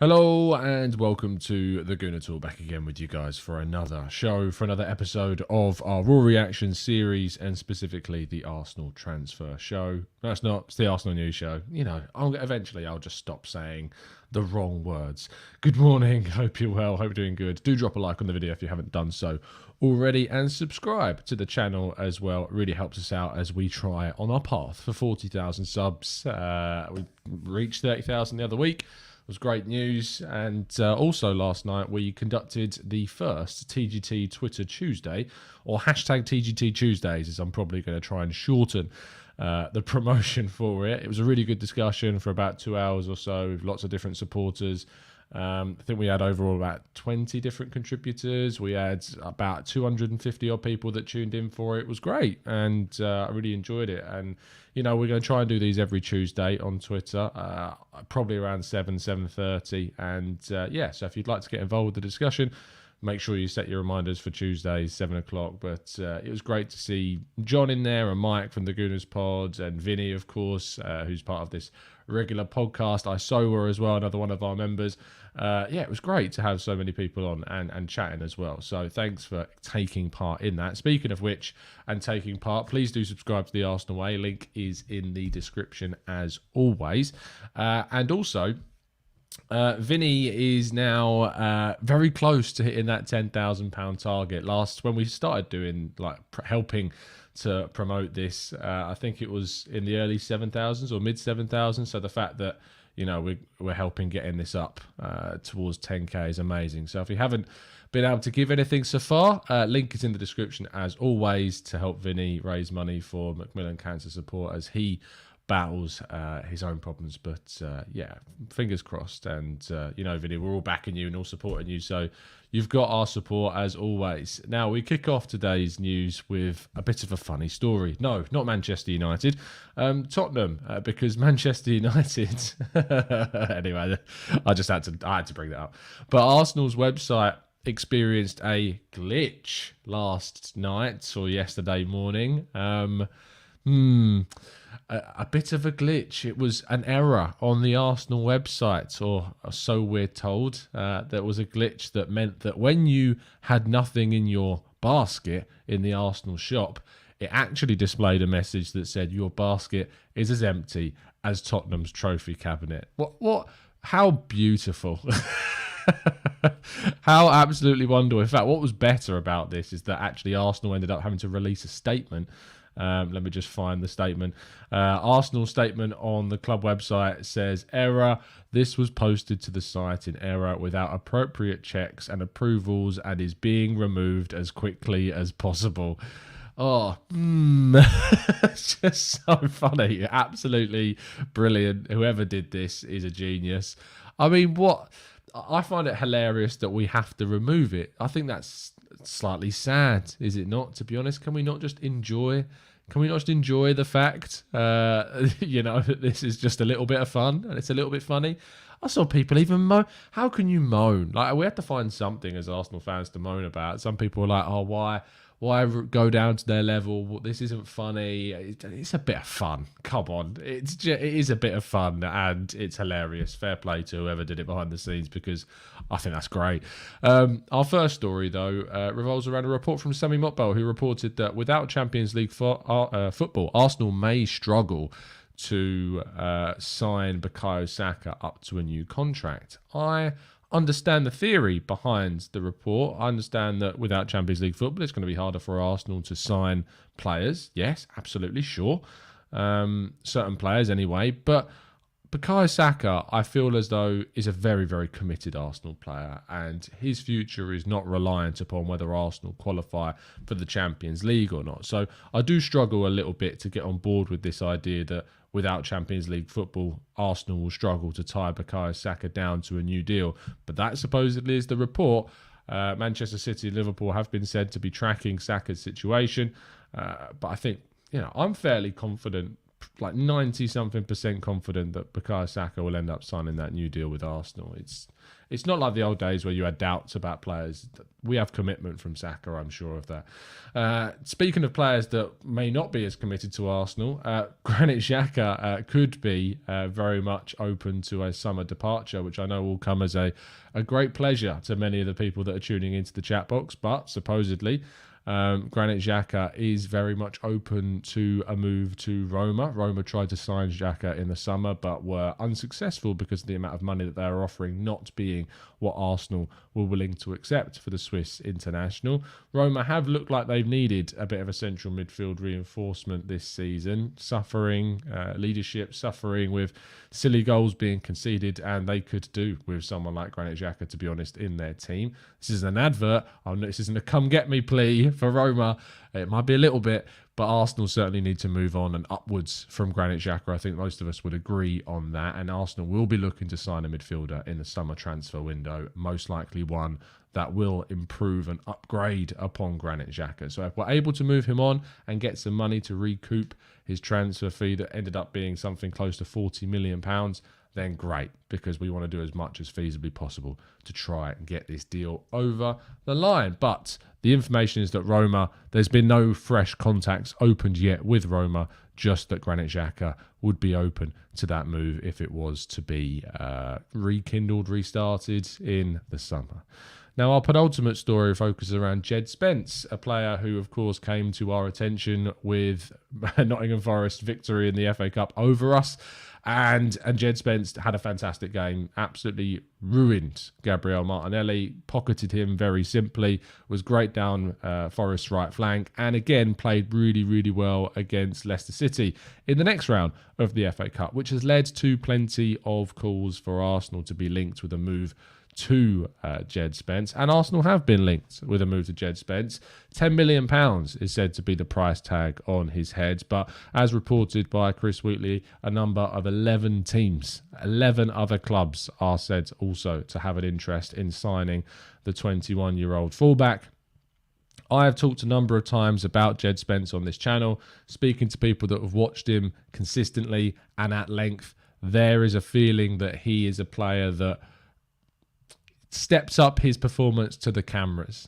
Hello and welcome to the Gooner Tour, back again with you guys for another show, for another episode of our Raw Reaction series, and specifically the Arsenal transfer show. No, it's the Arsenal news show. You know, eventually I'll just stop saying the wrong words. Good morning, hope you're well, hope you're doing good. Do drop a like on the video if you haven't done so already, and subscribe to the channel as well. It really helps us out as we try on our path for 40,000 subs. We reached 30,000 the other week. It was great news. And also last night we conducted the first TGT Twitter Tuesday, or hashtag TGT Tuesdays, as I'm probably going to try and shorten the promotion for it. It was a really good discussion for about 2 hours or so with lots of different supporters. I think we had overall about 20 different contributors. We had about 250 odd people that tuned in for it. It was great, and I really enjoyed it. And you know, we're going to try and do these every Tuesday on Twitter, probably around 7:30. And yeah, so if you'd like to get involved with the discussion, make sure you set your reminders for Tuesdays, 7 o'clock. But it was great to see John in there, and Mike from the Gooners Pod, and Vinny, of course, who's part of this regular podcast. Isowa as well, another one of our members. Yeah, it was great to have so many people on and chatting as well. So thanks for taking part in that. Speaking of which, and taking part, please do subscribe to the Arsenal Way. Link is in the description as always. And also, Vinny is now very close to hitting that £10,000 target. When we started doing, like, helping to promote this, I think it was in the early 7,000s or mid 7,000s. So the fact that, you know, we're helping getting this up towards 10k is amazing. So if you haven't been able to give anything so far, link is in the description as always, to help Vinny raise money for Macmillan Cancer Support as he battles his own problems. But yeah, fingers crossed. And you know, Vinny, we're all backing you and all supporting you, so you've got our support as always. Now we kick off today's news with a bit of a funny story. No, not Manchester United, Tottenham, because Manchester United anyway, I had to bring that up. But Arsenal's website experienced a glitch last night or yesterday morning. A bit of a glitch. It was an error on the Arsenal website, or so we're told. There was a glitch that meant that when you had nothing in your basket in the Arsenal shop, it actually displayed a message that said your basket is as empty as Tottenham's trophy cabinet. What? How beautiful. How absolutely wonderful. In fact, what was better about this is that actually Arsenal ended up having to release a statement. Let me just find the statement. Arsenal's statement on the club website says, error. This was posted to the site in error without appropriate checks and approvals and is being removed as quickly as possible. Oh, it's just so funny. Absolutely brilliant. Whoever did this is a genius. I mean, I find it hilarious that we have to remove it. I think that's slightly sad, is it not? To be honest, can we not just enjoy the fact, you know, that this is just a little bit of fun and it's a little bit funny? I saw people even moan. How can you moan? Like, we have to find something as Arsenal fans to moan about. Some people are like, oh, why go down to their level? This isn't funny. It's a bit of fun. Come on. It is a bit of fun, and it's hilarious. Fair play to whoever did it behind the scenes, because I think that's great. Our first story, though, revolves around a report from Sami Mokbel, who reported that without Champions League football, Arsenal may struggle to sign Bukayo Saka up to a new contract. I understand the theory behind the report. I understand that without Champions League football, it's going to be harder for Arsenal to sign players. Yes, absolutely, sure. Certain players anyway. But Bukayo Saka, I feel as though, is a very, very committed Arsenal player, and his future is not reliant upon whether Arsenal qualify for the Champions League or not. So I do struggle a little bit to get on board with this idea that without Champions League football, Arsenal will struggle to tie Bukayo Saka down to a new deal. But that supposedly is the report. Manchester City and Liverpool have been said to be tracking Saka's situation. But I think, you know, I'm fairly confident like 90-something% confident that Bukayo Saka will end up signing that new deal with Arsenal. It's not like the old days where you had doubts about players. We have commitment from Saka, I'm sure of that. Speaking of players that may not be as committed to Arsenal, Granit Xhaka could be very much open to a summer departure, which I know will come as a great pleasure to many of the people that are tuning into the chat box. But supposedly, Granit Xhaka is very much open to a move to Roma. Roma tried to sign Xhaka in the summer but were unsuccessful because of the amount of money that they were offering not being what Arsenal were willing to accept for the Swiss international. Roma have looked like they've needed a bit of a central midfield reinforcement this season, suffering leadership, suffering with silly goals being conceded, and they could do with someone like Granit Xhaka, to be honest, in their team. This is an advert. This isn't a come get me plea for Roma. It might be a little bit, but Arsenal certainly need to move on and upwards from Granit Xhaka. I think most of us would agree on that, and Arsenal will be looking to sign a midfielder in the summer transfer window, most likely one that will improve and upgrade upon Granit Xhaka. So if we're able to move him on and get some money to recoup his transfer fee that ended up being something close to £40 million, then great, because we want to do as much as feasibly possible to try and get this deal over the line. But the information is that Roma, there's been no fresh contacts opened yet with Roma, just that Granit Xhaka would be open to that move if it was to be rekindled, restarted in the summer. Now, our penultimate story focuses around Djed Spence, a player who, of course, came to our attention with Nottingham Forest victory in the FA Cup over us. And Djed Spence had a fantastic game, absolutely ruined Gabriel Martinelli, pocketed him very simply, was great down Forest's right flank, and again played really, really well against Leicester City in the next round of the FA Cup, which has led to plenty of calls for Arsenal to be linked with a move to Djed Spence, and Arsenal have been linked with a move to Djed Spence. £10 million is said to be the price tag on his head, but as reported by Chris Wheatley, a number of 11 teams, 11 other clubs are said also to have an interest in signing the 21-year-old fullback. I have talked a number of times about Djed Spence on this channel, speaking to people that have watched him consistently and at length. There is a feeling that he is a player that steps up his performance to the cameras.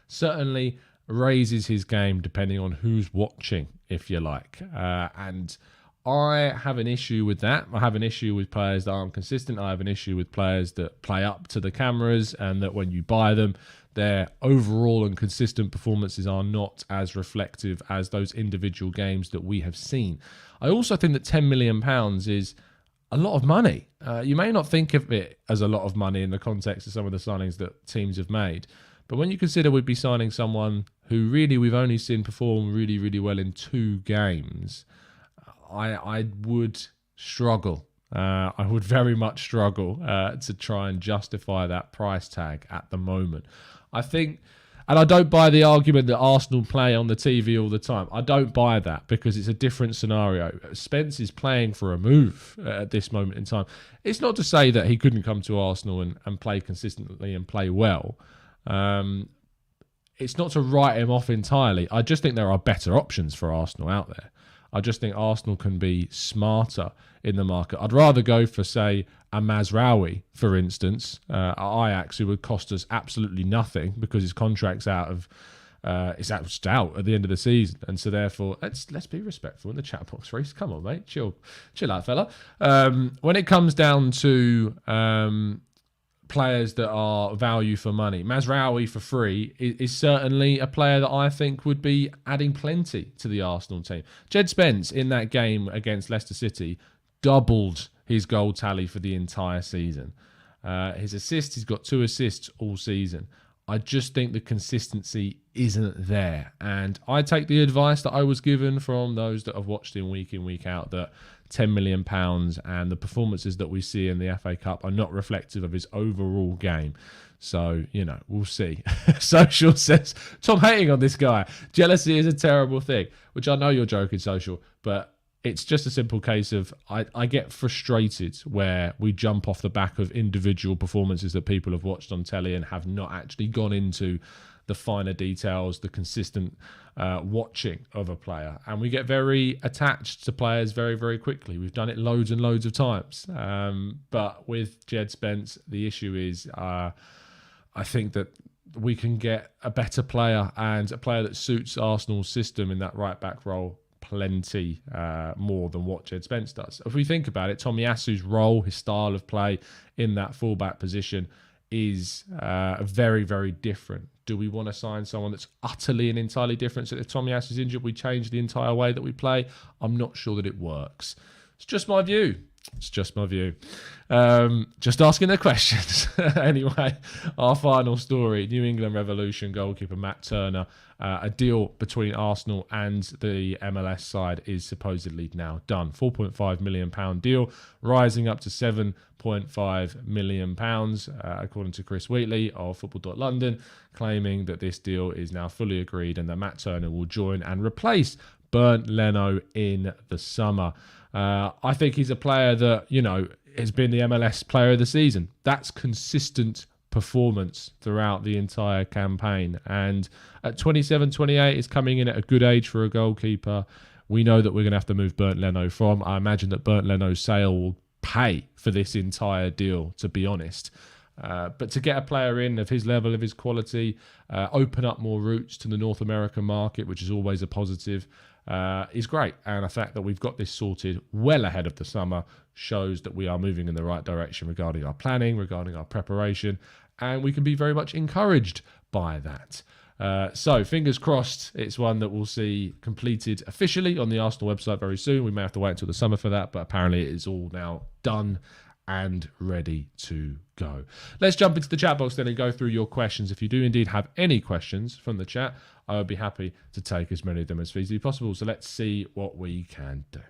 Certainly raises his game depending on who's watching, if you like. And I have an issue with that. I have an issue with players that aren't consistent. I have an issue with players that play up to the cameras and that when you buy them, their overall and consistent performances are not as reflective as those individual games that we have seen. I also think that £10 million is a lot of money. You may not think of it as a lot of money in the context of some of the signings that teams have made, but when you consider we'd be signing someone who really we've only seen perform really, really well in 2 games, I would struggle. I would very much struggle to try and justify that price tag at the moment. I think, and I don't buy the argument that Arsenal play on the TV all the time. I don't buy that because it's a different scenario. Spence is playing for a move at this moment in time. It's not to say that he couldn't come to Arsenal and play consistently and play well. It's not to write him off entirely. I just think there are better options for Arsenal out there. I just think Arsenal can be smarter in the market. I'd rather go for, say, a Mazraoui, for instance, at Ajax, who would cost us absolutely nothing because his contract's out at the end of the season, and so therefore let's be respectful in the chat box, Reece. Come on, mate, chill out, fella. When it comes down to players that are value for money, Mazraoui for free is certainly a player that I think would be adding plenty to the Arsenal team. Djed Spence in that game against Leicester City doubled his goal tally for the entire season. His assists, he's got 2 assists all season. I just think the consistency isn't there. And I take the advice that I was given from those that have watched him week in, week out, that £10 million and the performances that we see in the FA Cup are not reflective of his overall game. So, we'll see. Social says, Tom hating on this guy. Jealousy is a terrible thing, which I know you're joking, Social, but it's just a simple case of I get frustrated where we jump off the back of individual performances that people have watched on telly and have not actually gone into the finer details, the consistent watching of a player. And we get very attached to players very, very quickly. We've done it loads and loads of times. But with Djed Spence, the issue is I think that we can get a better player and a player that suits Arsenal's system in that right-back role plenty more than what Djed Spence does. If we think about it, Tomiyasu's role, his style of play in that fullback position is very, very different. Do we want to sign someone that's utterly and entirely different? So if Tomiyasu's injured, we change the entire way that we play? I'm not sure that it works. It's just my view. It's just my view. Just asking the questions. Anyway, our final story, New England Revolution goalkeeper Matt Turner. A deal between Arsenal and the MLS side is supposedly now done. £4.5 million deal, rising up to £7.5 million, according to Chris Wheatley of Football.London, claiming that this deal is now fully agreed and that Matt Turner will join and replace Bernd Leno in the summer. I think he's a player that, has been the MLS player of the season. That's consistent performance throughout the entire campaign. And at 27, 28, is coming in at a good age for a goalkeeper. We know that we're going to have to move Bernd Leno from. I imagine that Bernd Leno's sale will pay for this entire deal, to be honest. But to get a player in of his level, of his quality, open up more routes to the North American market, which is always a positive, is great. And the fact that we've got this sorted well ahead of the summer shows that we are moving in the right direction regarding our planning, regarding our preparation, and we can be very much encouraged by that. So fingers crossed it's one that we'll see completed officially on the Arsenal website very soon. We may have to wait until the summer for that, but apparently it is all now done and ready to go. Let's jump into the chat box then and go through your questions. If you do indeed have any questions from the chat, I would be happy to take as many of them as feasibly possible. So let's see what we can do.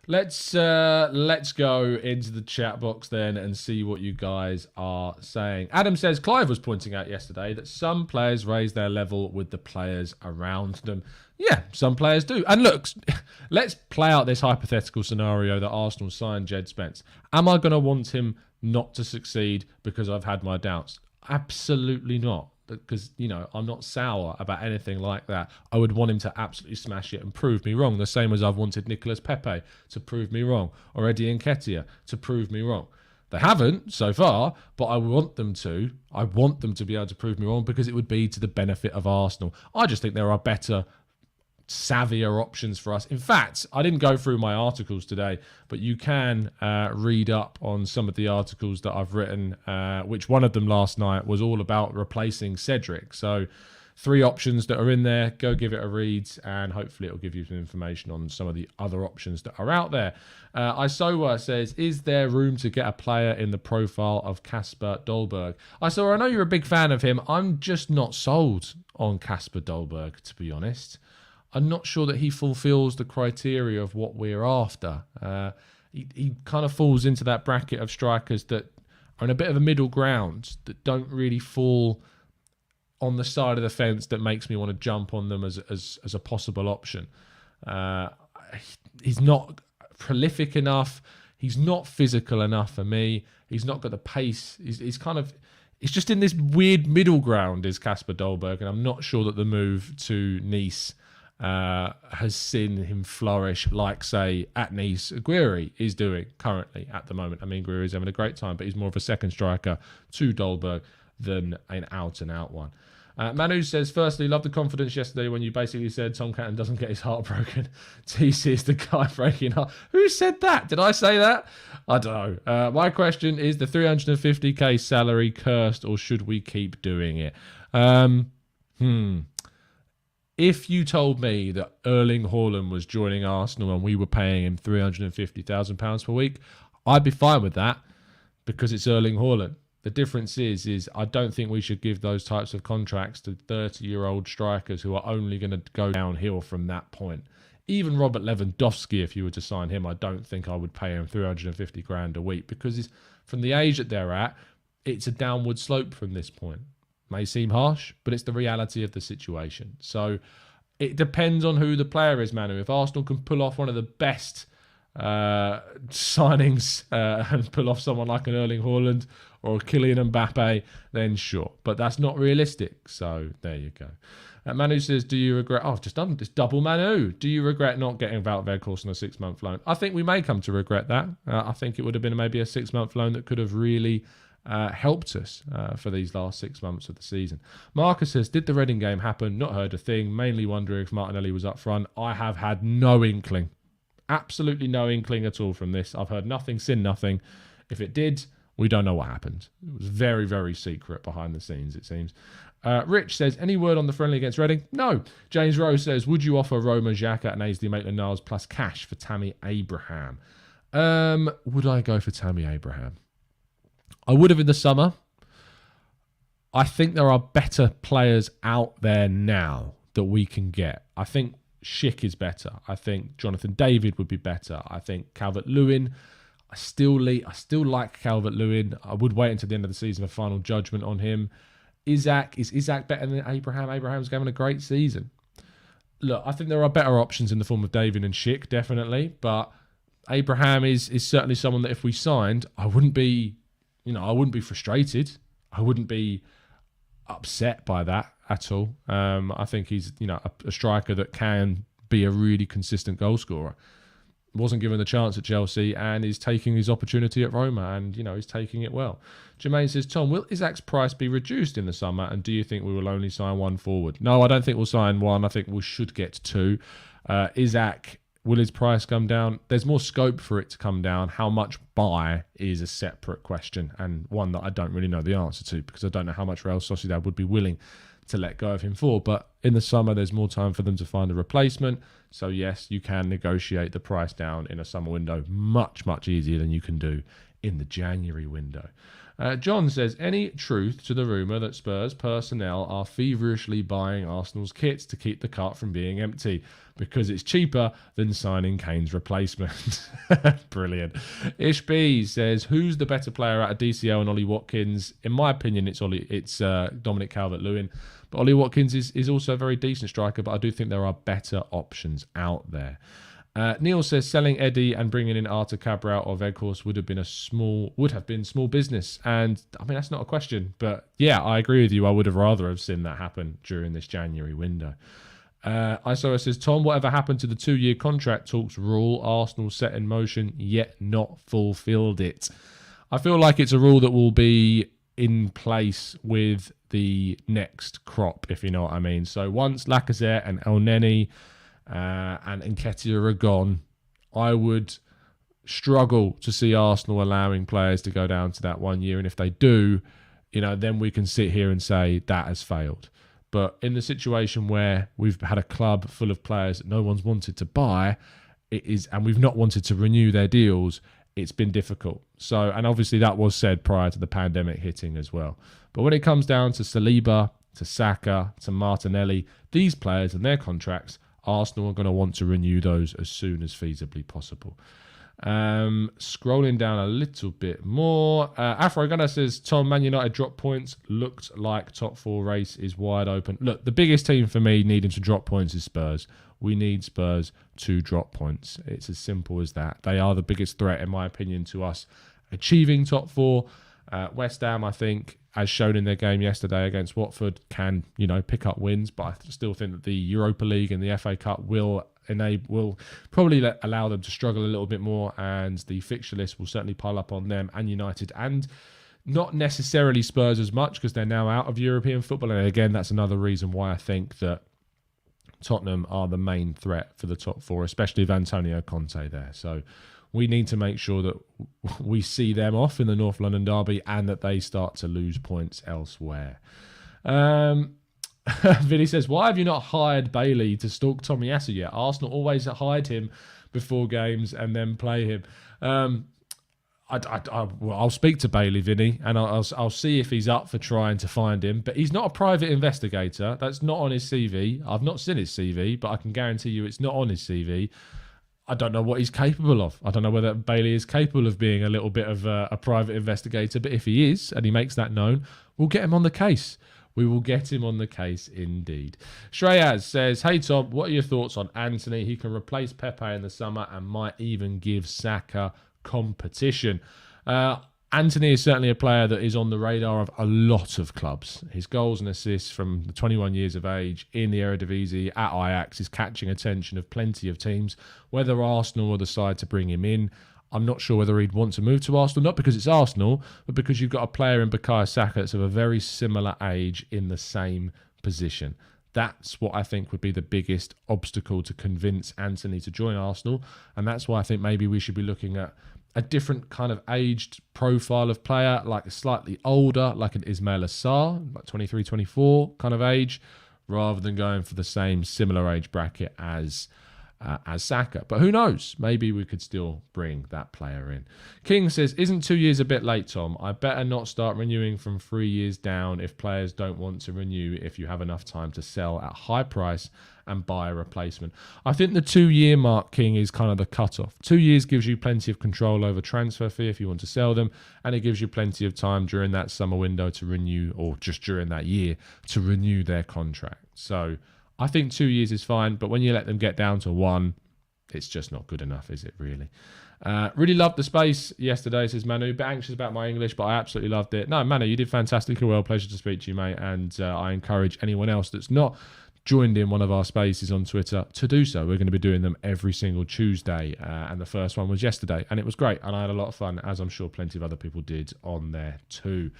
Let's go into the chat box then and see what you guys are saying. Adam says, Clive was pointing out yesterday that some players raise their level with the players around them. Yeah, some players do. And look, let's play out this hypothetical scenario that Arsenal signed Djed Spence. Am I going to want him not to succeed because I've had my doubts? Absolutely not. Because, I'm not sour about anything like that. I would want him to absolutely smash it and prove me wrong, the same as I've wanted Nicolas Pepe to prove me wrong, or Eddie Nketiah to prove me wrong. They haven't so far, but I want them to. I want them to be able to prove me wrong because it would be to the benefit of Arsenal. I just think there are better, savvier options for us. In fact, I didn't go through my articles today, but you can read up on some of the articles that I've written, which one of them last night was all about replacing Cedric. So 3 options that are in there. Go give it a read, and hopefully it'll give you some information on some of the other options that are out there. Isowa says, is there room to get a player in the profile of Kasper Dolberg? Isowa, I know you're a big fan of him. I'm just not sold on Kasper Dolberg, to be honest. I'm not sure that he fulfills the criteria of what we're after. He kind of falls into that bracket of strikers that are in a bit of a middle ground, that don't really fall on the side of the fence that makes me want to jump on them as a possible option. He's not prolific enough. He's not physical enough for me. He's not got the pace. He's just in this weird middle ground, is Kasper Dolberg, and I'm not sure that the move to Nice has seen him flourish like, say, at Nice, Aguirre is doing currently at the moment. I mean, Aguirre is having a great time, but he's more of a second striker to Dolberg than an out-and-out one. Manu says, firstly, love the confidence yesterday when you basically said Tom Canton doesn't get his heart broken. TC is the guy breaking heart. Who said that? Did I say that? I don't know. My question is, the 350k salary cursed, or should we keep doing it? If you told me that Erling Haaland was joining Arsenal and we were paying him £350,000 per week, I'd be fine with that because it's Erling Haaland. The difference is I don't think we should give those types of contracts to 30-year-old strikers who are only going to go downhill from that point. Even Robert Lewandowski, if you were to sign him, I don't think I would pay him 350 grand a week because from the age that they're at, it's a downward slope from this point. May seem harsh, but it's the reality of the situation. So it depends on who the player is, Manu. If Arsenal can pull off one of the best signings and pull off someone like an Erling Haaland or a Kylian Mbappe, then sure. But that's not realistic. So there you go. Manu says, do you regret... Oh, I've just done this double Manu. Do you regret not getting Wout Weghorst on a 6-month loan? I think we may come to regret that. I think it would have been maybe a 6-month loan that could have really helped us for these last 6 months of the season. Marcus says, did the Reading game happen? Not heard a thing. Mainly wondering if Martinelli was up front. I have had no inkling. Absolutely no inkling at all from this. I've heard nothing, seen nothing. If it did, we don't know what happened. It was very, very secret behind the scenes, it seems. Rich says, any word on the friendly against Reading? No. James Rose says, would you offer Roma, Xhaka and Ainsley Maitland-Niles plus cash for Tammy Abraham? Would I go for Tammy Abraham? I would have in the summer. I think there are better players out there now that we can get. I think Schick is better. I think Jonathan David would be better. I think Calvert-Lewin, I still like Calvert-Lewin. I would wait until the end of the season for final judgment on him. Is Isaac better than Abraham? Abraham's having a great season. Look, I think there are better options in the form of David and Schick, definitely. But Abraham is certainly someone that if we signed, I wouldn't be frustrated. I wouldn't be upset by that at all. I think he's a striker that can be a really consistent goal scorer. Wasn't given the chance at Chelsea and is taking his opportunity at Roma and, he's taking it well. Jermaine says, Tom, will Isaac's price be reduced in the summer and do you think we will only sign one forward? No, I don't think we'll sign one. I think we should get two. Isaac, will his price come down? There's more scope for it to come down. How much by is a separate question and one that I don't really know the answer to because I don't know how much Real Sociedad would be willing to let go of him for. But in the summer, there's more time for them to find a replacement. So yes, you can negotiate the price down in a summer window much, much easier than you can do in the January window. John says, any truth to the rumour that Spurs personnel are feverishly buying Arsenal's kits to keep the cart from being empty because it's cheaper than signing Kane's replacement? Brilliant. Ish B says, who's the better player out of DCL and Ollie Watkins? In my opinion, it's Dominic Calvert-Lewin. But Ollie Watkins is also a very decent striker, but I do think there are better options out there. Neil says selling Eddie and bringing in Artur Cabral or Weghorst would have been small business, and I mean that's not a question. But yeah, I agree with you. I would have rather have seen that happen during this January window. Isora says, Tom, whatever happened to the 2-year contract talks rule Arsenal set in motion yet not fulfilled it? I feel like it's a rule that will be in place with the next crop, if you know what I mean. So once Lacazette and El Neni and Nketiah are gone, I would struggle to see Arsenal allowing players to go down to that 1 year. And if they do, then we can sit here and say that has failed. But in the situation where we've had a club full of players that no one's wanted to buy, and we've not wanted to renew their deals, it's been difficult. So, and obviously that was said prior to the pandemic hitting as well. But when it comes down to Saliba, to Saka, to Martinelli, these players and their contracts, Arsenal are going to want to renew those as soon as feasibly possible. Scrolling down a little bit more. Afro Gunner says, Tom, Man United drop points. Looked like top 4 race is wide open. Look, the biggest team for me needing to drop points is Spurs. We need Spurs to drop points. It's as simple as that. They are the biggest threat, in my opinion, to us achieving top 4. West Ham, I think, as shown in their game yesterday against Watford, can pick up wins, but I still think that the Europa League and the FA Cup will probably allow them to struggle a little bit more, and the fixture list will certainly pile up on them and United, and not necessarily Spurs as much because they're now out of European football. And again, that's another reason why I think that Tottenham are the main threat for the top 4, especially with Antonio Conte there. So we need to make sure that we see them off in the North London derby and that they start to lose points elsewhere. Vinny says, why have you not hired Bailey to stalk Tomiyasu yet? Arsenal always hide him before games and then play him. I'll speak to Bailey, Vinny, and I'll see if he's up for trying to find him. But he's not a private investigator. That's not on his CV. I've not seen his CV, but I can guarantee you it's not on his CV. I don't know what he's capable of. I don't know whether Bailey is capable of being a little bit of a private investigator, but if he is, and he makes that known, we'll get him on the case. We will get him on the case indeed. Shreyas says, hey Tom, what are your thoughts on Anthony? He can replace Pepe in the summer and might even give Saka competition. Anthony is certainly a player that is on the radar of a lot of clubs. His goals and assists from the 21 years of age in the Eredivisie at Ajax is catching attention of plenty of teams. Whether Arsenal will decide to bring him in, I'm not sure whether he'd want to move to Arsenal, not because it's Arsenal, but because you've got a player in Bukayo Saka that's of a very similar age in the same position. That's what I think would be the biggest obstacle to convince Anthony to join Arsenal. And that's why I think maybe we should be looking at a different kind of aged profile of player, like a slightly older, like an Ismail Assar, like 23, 24 kind of age, rather than going for the same similar age bracket as Saka. But who knows? Maybe we could still bring that player in. King says, isn't 2 years a bit late, Tom? I better not start renewing from 3 years down if players don't want to renew if you have enough time to sell at high price and buy a replacement. I think the 2 year mark, King, is kind of the cutoff. 2 years gives you plenty of control over transfer fee if you want to sell them, and it gives you plenty of time during that summer window to renew, or just during that year to renew their contract. So I think 2 years is fine, but when you let them get down to 1, it's just not good enough, is it really? Really loved the space yesterday, says Manu. Bit anxious about my English, but I absolutely loved it. No, Manu, you did fantastically well. Pleasure to speak to you, mate. And I encourage anyone else that's not joined in one of our spaces on Twitter to do so. We're going to be doing them every single Tuesday, and the first one was yesterday, and it was great, and I had a lot of fun, as I'm sure plenty of other people did on there too.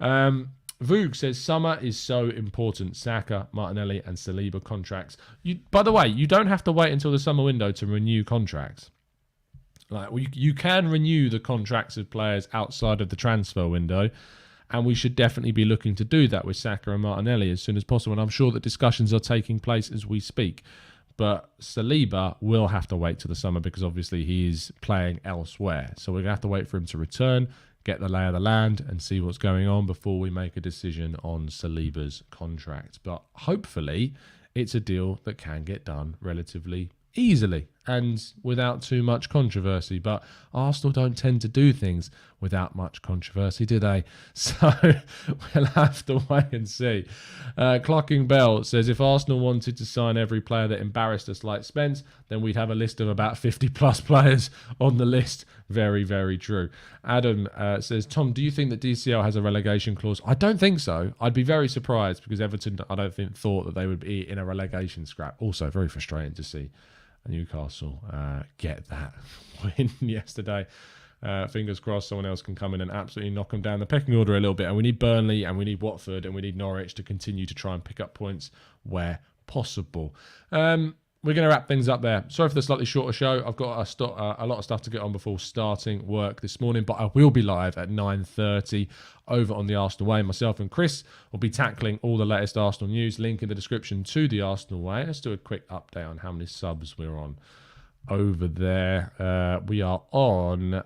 Voog says, summer is so important. Saka, Martinelli and Saliba contracts. By the way, you don't have to wait until the summer window to renew contracts. You can renew the contracts of players outside of the transfer window, and we should definitely be looking to do that with Saka and Martinelli as soon as possible. And I'm sure that discussions are taking place as we speak. But Saliba will have to wait till the summer because obviously he is playing elsewhere. So we're going to have to wait for him to return, get the lay of the land and see what's going on before we make a decision on Saliba's contract. But hopefully it's a deal that can get done relatively easily and without too much controversy. But Arsenal don't tend to do things without much controversy, do they? So we'll have to wait and see. Clocking Bell says, if Arsenal wanted to sign every player that embarrassed us like Spence, then we'd have a list of about 50 plus players on the list. Very, very true. Adam says, Tom, do you think that DCL has a relegation clause? I don't think so. I'd be very surprised because Everton, I don't think, thought that they would be in a relegation scrap. Also, very frustrating to see Newcastle get that win yesterday. Fingers crossed someone else can come in and absolutely knock them down the pecking order a little bit. And we need Burnley and we need Watford and we need Norwich to continue to try and pick up points where possible. We're going to wrap things up there. Sorry for the slightly shorter show. I've got a lot of stuff to get on before starting work this morning, but I will be live at 9:30 over on the Arsenal Way. Myself and Chris will be tackling all the latest Arsenal news. Link in the description to the Arsenal Way. Let's do a quick update on how many subs we're on over there. We are on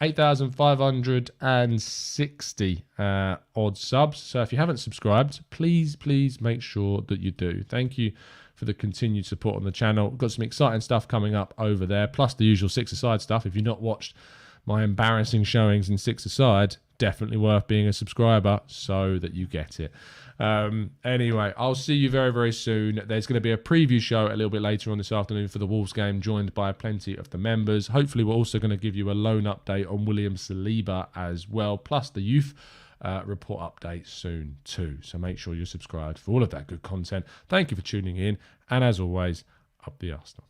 8,560 odd subs. So if you haven't subscribed, please make sure that you do. Thank you for the continued support on the channel. We've got some exciting stuff coming up over there, plus the usual six-a-side stuff. If you've not watched my embarrassing showings in six-a-side, definitely worth being a subscriber so that you get it. Anyway, I'll see you very, very soon. There's going to be a preview show a little bit later on this afternoon for the Wolves game, joined by plenty of the members. Hopefully, we're also going to give you a loan update on William Saliba as well, plus the youth report update soon too. So make sure you're subscribed for all of that good content. Thank you for tuning in, and as always, up the Arsenal.